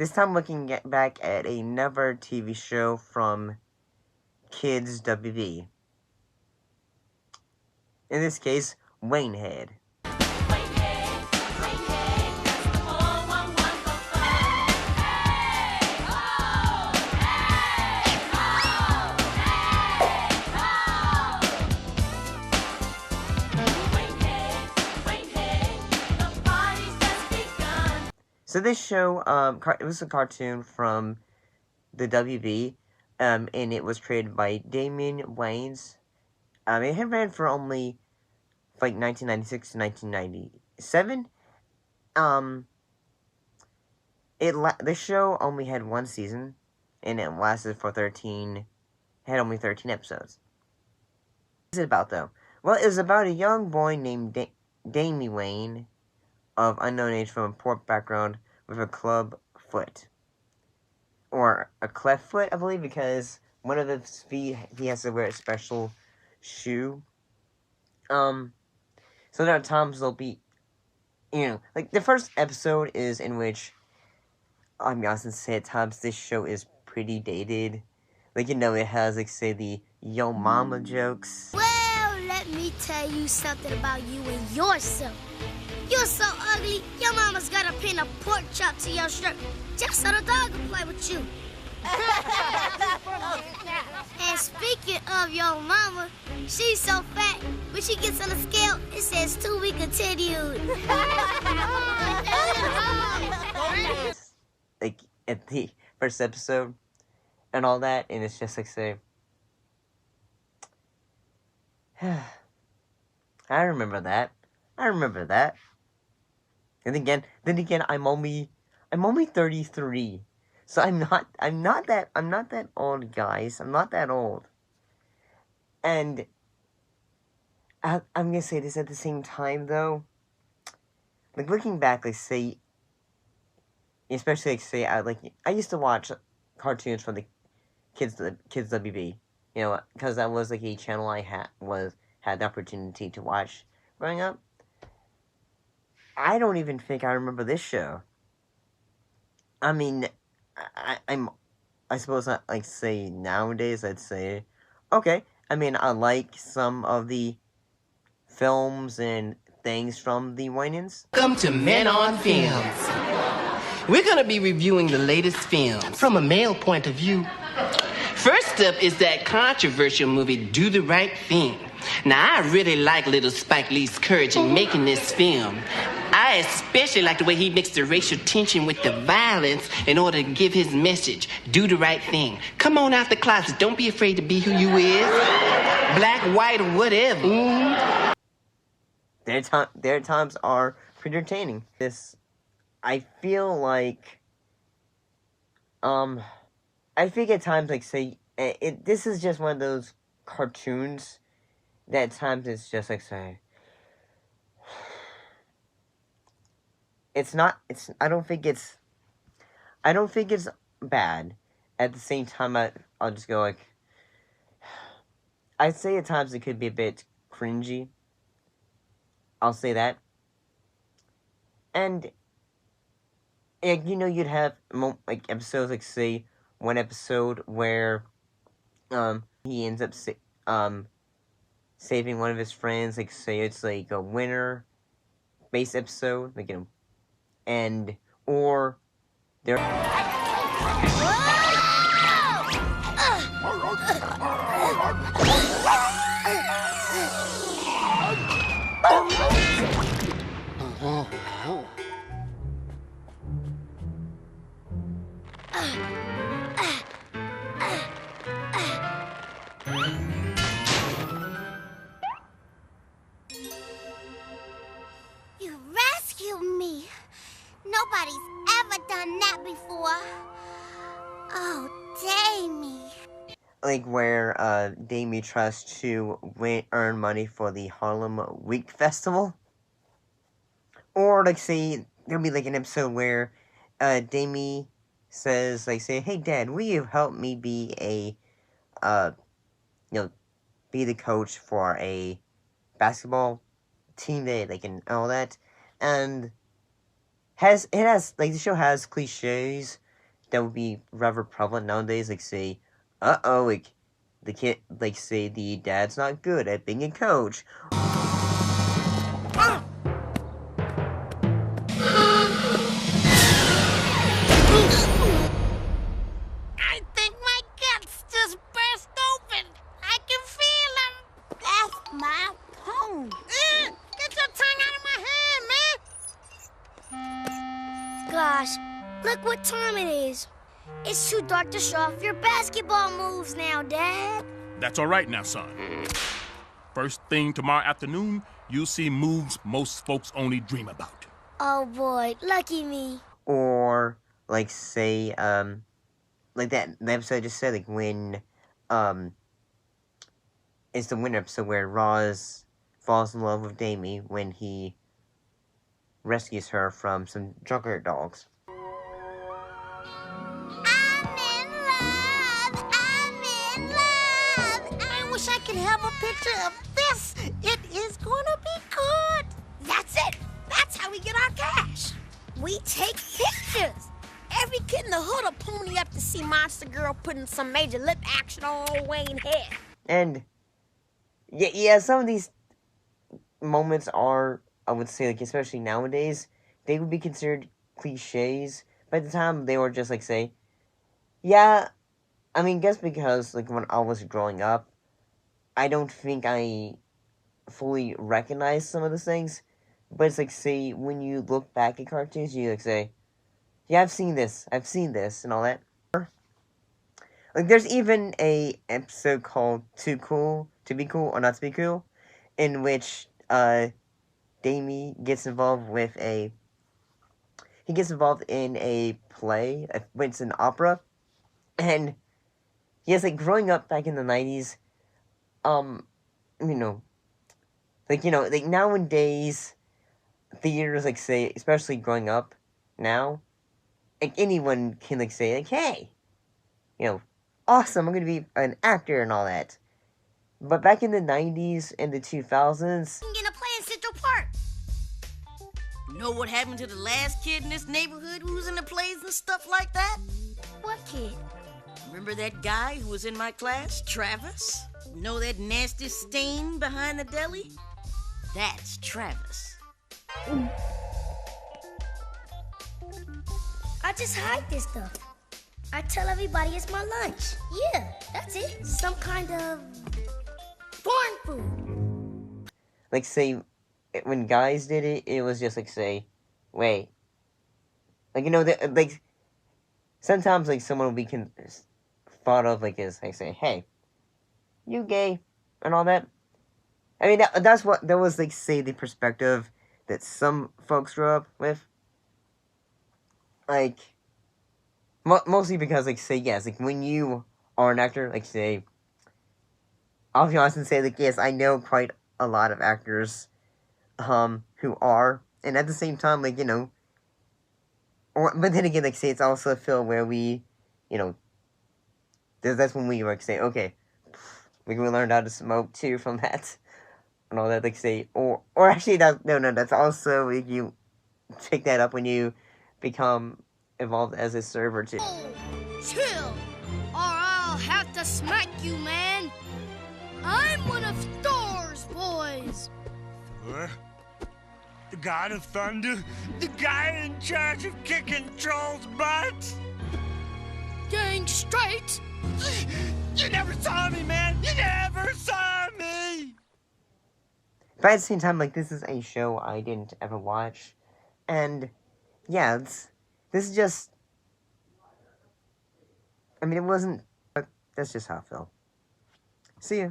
This time looking back at another TV show from Kids WB. In this case, Waynehead. So this show, it was a cartoon from the WB, and it was created by Damon Wayne. It had ran for only, like, 1996 to 1997. The show only had one season, and it lasted for had only 13 episodes. What is it about, though? Well, it was about a young boy named Damon Wayne, of unknown age from a poor background, with a club foot. Or a cleft foot, I believe, because one of his feet, he has to wear a special shoe. So there are times there'll be, like, the first episode is in which, I'll be honest and say at times this show is pretty dated. Like, it has, like, say, the yo mama jokes. Well, let me tell you something about you and yourself. You're so ugly, your mama's gotta pin a pork chop to your shirt just so the dog will play with you. And speaking of your mama, she's so fat, when she gets on the scale, it says to be continued. Like, at the first episode and all that, and it's just like, say, I remember that. And then again, I'm only 33. So I'm not that old, guys. I'm not that old. And I'm gonna say this at the same time, though. Like, looking back, like, say, especially, like, say, I used to watch cartoons from the Kids WB, because that was, like, a channel I had the opportunity to watch growing up. I don't even think I remember this show. I mean, I suppose, like, say, nowadays, I'd say, okay, I mean, I like some of the films and things from the Wayans. Welcome to Men on Films. We're going to be reviewing the latest films from a male point of view. First up is that controversial movie, Do the Right Thing. Now, I really like little Spike Lee's courage in making this film. I especially like the way he mixed the racial tension with the violence in order to give his message, do the right thing. Come on out the closet. Don't be afraid to be who you is. Black, white, or whatever. Their times are pretty entertaining. I feel like, I think at times, like, say, this is just one of those cartoons that at times it's just like, say, I don't think it's bad. At the same time, I'll just go, like, I'd say at times it could be a bit cringy. I'll say that. And, you'd have, like, episodes, like, say, one episode where, he ends up, saving one of his friends, like, say, it's, like, a winter-based episode, like, or there... You rescued me. Nobody's ever done that before. Oh, Damie. Like, where, Damie tries to earn money for the Harlem Week Festival. Or, like, say, there'll be, like, an episode where, Damie says, like, say, hey, Dad, will you help me be be the coach for a basketball team day, like, and all that. And the show has cliches that would be rather prevalent nowadays. Like say, like the kid, like say the dad's not good at being a coach. I think my guts just burst open. I can feel them. That's my home. Get your tongue out of my hand, man. Gosh, look what time it is. It's too dark to show off your basketball moves now, Dad. That's all right now, son. First thing tomorrow afternoon, you'll see moves most folks only dream about. Oh boy, lucky me. Or like say, like that the episode I just said, like when it's the winter episode where Roz falls in love with Damie when he rescues her from some junkyard dogs. I wish I could have a picture of this. It is gonna be good. That's it. That's how we get our cash. We take pictures. Every kid in the hood will pony up to see Monster Girl putting some major lip action on old Waynehead. And yeah, some of these moments are, I would say, like especially nowadays, they would be considered cliches. But at the time, they were just like say, yeah. I mean, guess because like when I was growing up, I don't think I fully recognized some of the things. But it's like say when you look back at cartoons, you like say, yeah, I've seen this, and all that. Like, there's even a episode called Too Cool to Be Cool or Not to Be Cool, in which, Damie gets involved with he gets involved in a play, it's an opera, and, yes, like, growing up back in the 90s, like nowadays, theaters, like, say, especially growing up now, like, anyone can, like, say, like, hey, awesome, I'm gonna be an actor and all that. But back in the 90s and the 2000s... I'm gonna play in Central Park. Know what happened to the last kid in this neighborhood who was in the plays and stuff like that? What kid? Remember that guy who was in my class, Travis? Know that nasty stain behind the deli? That's Travis. I just hide this stuff. I tell everybody it's my lunch. Yeah, that's it. Some kind of foreign food. Like, say, when guys did it, it was just, like, say, wait. Like, like, sometimes, like, someone will be thought of, like, as, like, say, hey, you gay, and all that. I mean, that was, like, say, the perspective that some folks grew up with. Like, mostly because, like, say, yes, like, when you are an actor, like, say, I'll be honest and say, like, yes, I know quite a lot of actors, who are, and at the same time, like, but then again, like, say, it's also a field where we, that's when we, like, say, okay, we learned how to smoke, too, from that, and all that, like, say, or actually, that's also, like, you pick that up when you become involved as a server, too. Oh, chill, or I'll have to smack you, man. I'm one of Thor's boys. The god of thunder? The guy in charge of kicking trolls' butts? Gang straight. You never saw me, man! You never saw me! But at the same time, like, this is a show I didn't ever watch, and, yeah, this is just, I mean, it wasn't, but that's just how it felt. See ya.